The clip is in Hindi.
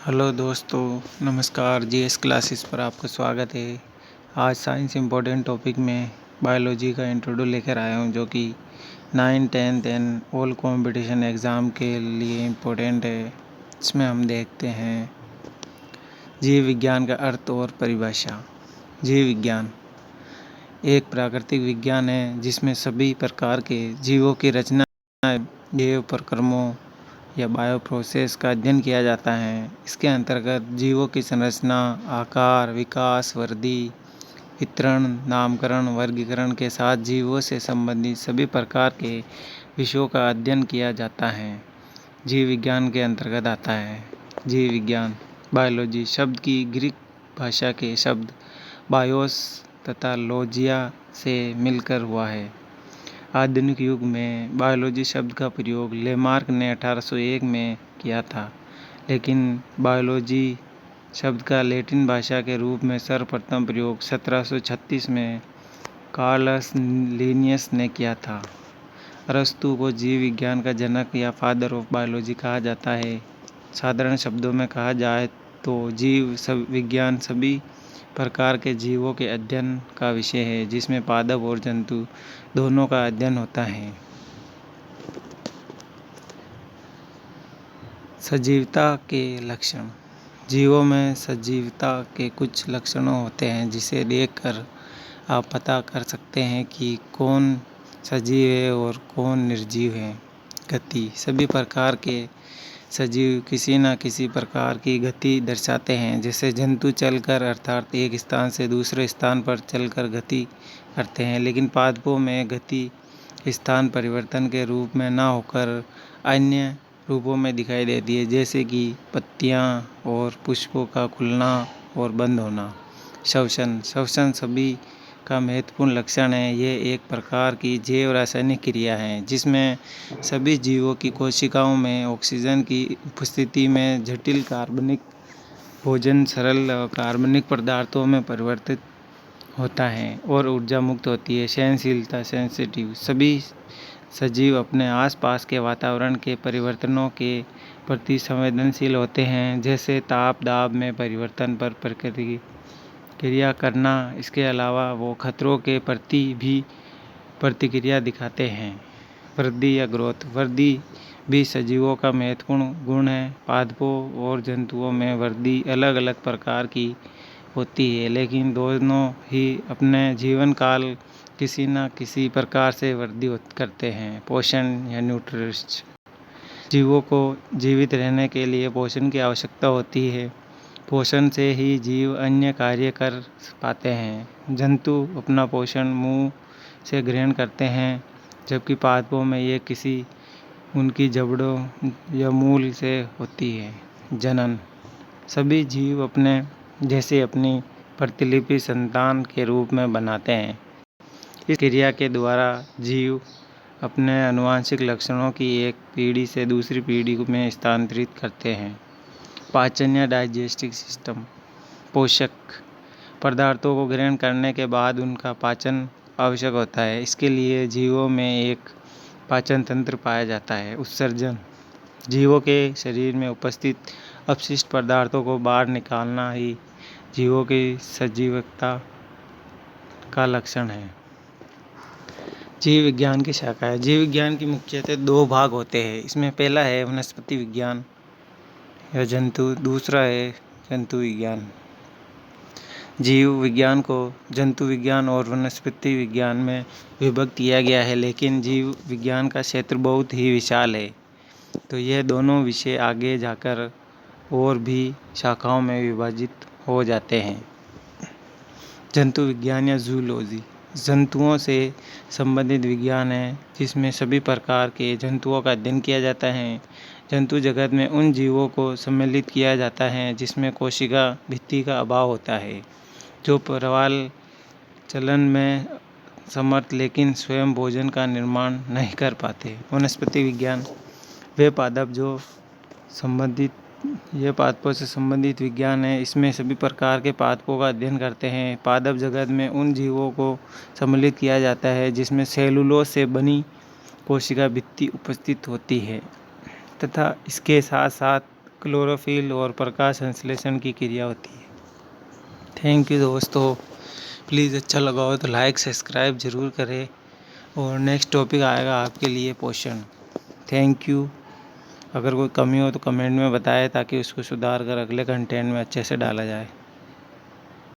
हेलो दोस्तों, नमस्कार। जीएस क्लासेस पर आपका स्वागत है। आज साइंस इम्पोर्टेंट टॉपिक में बायोलॉजी का इंट्रोडक्शन लेकर आया हूँ, जो कि 9, 10th and all competition exam के लिए इम्पोर्टेंट है। इसमें हम देखते हैं जीव विज्ञान का अर्थ और परिभाषा। जीव विज्ञान एक प्राकृतिक विज्ञान है जिसमें सभी प्रकार के जीवों की रचना, जैव प्रक्रमों या बायो प्रोसेस का अध्ययन किया जाता है। इसके अंतर्गत जीवों की संरचना, आकार, विकास, वृद्धि, वितरण, नामकरण, वर्गीकरण के साथ जीवों से संबंधित सभी प्रकार के विषयों का अध्ययन किया जाता है। जीव विज्ञान के अंतर्गत आता है। जीव विज्ञान बायोलॉजी शब्द की ग्रीक भाषा के शब्द बायोस तथा लॉजिया से मिलकर हुआ है। आधुनिक युग में बायोलॉजी शब्द का प्रयोग लेमार्क ने 1801 में किया था, लेकिन बायोलॉजी शब्द का लैटिन भाषा के रूप में सर्वप्रथम प्रयोग 1736 में कार्लस लिनियस ने किया था। अरस्तु को जीव विज्ञान का जनक या फादर ऑफ बायोलॉजी कहा जाता है। साधारण शब्दों में कहा जाए तो जीव विज्ञान सभी प्रकार के जीवों के अध्ययन का विषय है, जिसमें पादप और जंतु दोनों का अध्ययन होता है। सजीवता के लक्षण। जीवों में सजीवता के कुछ लक्षणों होते हैं जिसे देखकर आप पता कर सकते हैं कि कौन सजीव है और कौन निर्जीव है। गति। सभी प्रकार के सजीव किसी न किसी प्रकार की गति दर्शाते हैं। जैसे जंतु चलकर अर्थात एक स्थान से दूसरे स्थान पर चलकर गति करते हैं, लेकिन पादपों में गति स्थान परिवर्तन के रूप में न होकर अन्य रूपों में दिखाई देती है, जैसे कि पत्तियां और पुष्पों का खुलना और बंद होना। श्वसन। श्वसन सभी का महत्वपूर्ण लक्षण है। ये एक प्रकार की जैव रासायनिक क्रिया है जिसमें सभी जीवों की कोशिकाओं में ऑक्सीजन की उपस्थिति में जटिल कार्बनिक भोजन सरल कार्बनिक पदार्थों में परिवर्तित होता है और ऊर्जा मुक्त होती है। सहनशीलता। सेंसिटिव। सभी सजीव अपने आसपास के वातावरण के परिवर्तनों के प्रति संवेदनशील होते हैं, जैसे ताप दाब में परिवर्तन पर प्रतिक्रिया करना। इसके अलावा वो खतरों के प्रति भी प्रतिक्रिया दिखाते हैं। वृद्धि या ग्रोथ। वृद्धि भी सजीवों का महत्वपूर्ण गुण है। पादपों और जंतुओं में वृद्धि अलग अलग प्रकार की होती है, लेकिन दोनों ही अपने जीवन काल किसी न किसी प्रकार से वृद्धि करते हैं। पोषण या न्यूट्रिशन। जीवों को जीवित रहने के लिए पोषण की आवश्यकता होती है। पोषण से ही जीव अन्य कार्य कर पाते हैं। जंतु अपना पोषण मुंह से ग्रहण करते हैं, जबकि पादपों में ये किसी उनकी जबड़ों या मूल से होती है। जनन। सभी जीव अपने जैसे अपनी प्रतिलिपि संतान के रूप में बनाते हैं। इस क्रिया के द्वारा जीव अपने आनुवंशिक लक्षणों की एक पीढ़ी से दूसरी पीढ़ी में स्थानांतरित करते हैं। पाचन या डाइजेस्टिव सिस्टम। पोषक पदार्थों को ग्रहण करने के बाद उनका पाचन आवश्यक होता है। इसके लिए जीवों में एक पाचन तंत्र पाया जाता है। उत्सर्जन। जीवों के शरीर में उपस्थित अपशिष्ट पदार्थों को बाहर निकालना ही जीवों की सजीवता का लक्षण है। जीव विज्ञान की शाखाएं। जीव विज्ञान की मुख्यतः दो भाग होते हैं। इसमें पहला है वनस्पति विज्ञान या जंतु, दूसरा है जंतु विज्ञान। जीव विज्ञान को जंतु विज्ञान और वनस्पति विज्ञान में विभक्त किया गया है, लेकिन जीव विज्ञान का क्षेत्र बहुत ही विशाल है, तो यह दोनों विषय आगे जाकर और भी शाखाओं में विभाजित हो जाते हैं। जंतु विज्ञान या जूलॉजी जंतुओं से संबंधित विज्ञान है, जिसमें सभी प्रकार के जंतुओं का अध्ययन किया जाता है। जंतु जगत में उन जीवों को सम्मिलित किया जाता है जिसमें कोशिका भित्ति का अभाव होता है, जो प्रवाल चलन में समर्थ लेकिन स्वयं भोजन का निर्माण नहीं कर पाते। वनस्पति विज्ञान वे पादप जो संबंधित ये पादपों से संबंधित विज्ञान है। इसमें सभी प्रकार के पादपों का अध्ययन करते हैं। पादप जगत में उन जीवों को सम्मिलित किया जाता है जिसमें सेलुलोज से बनी कोशिका भित्ति उपस्थित होती है तथा इसके साथ साथ क्लोरोफिल और प्रकाश संश्लेषण की क्रिया होती है। थैंक यू दोस्तों। प्लीज़ अच्छा लगा हो तो लाइक सब्सक्राइब ज़रूर करें और नेक्स्ट टॉपिक आएगा आपके लिए पोषण। Thank you. अगर कोई कमी हो तो कमेंट में बताएं ताकि उसको सुधार कर अगले कंटेंट में अच्छे से डाला जाए।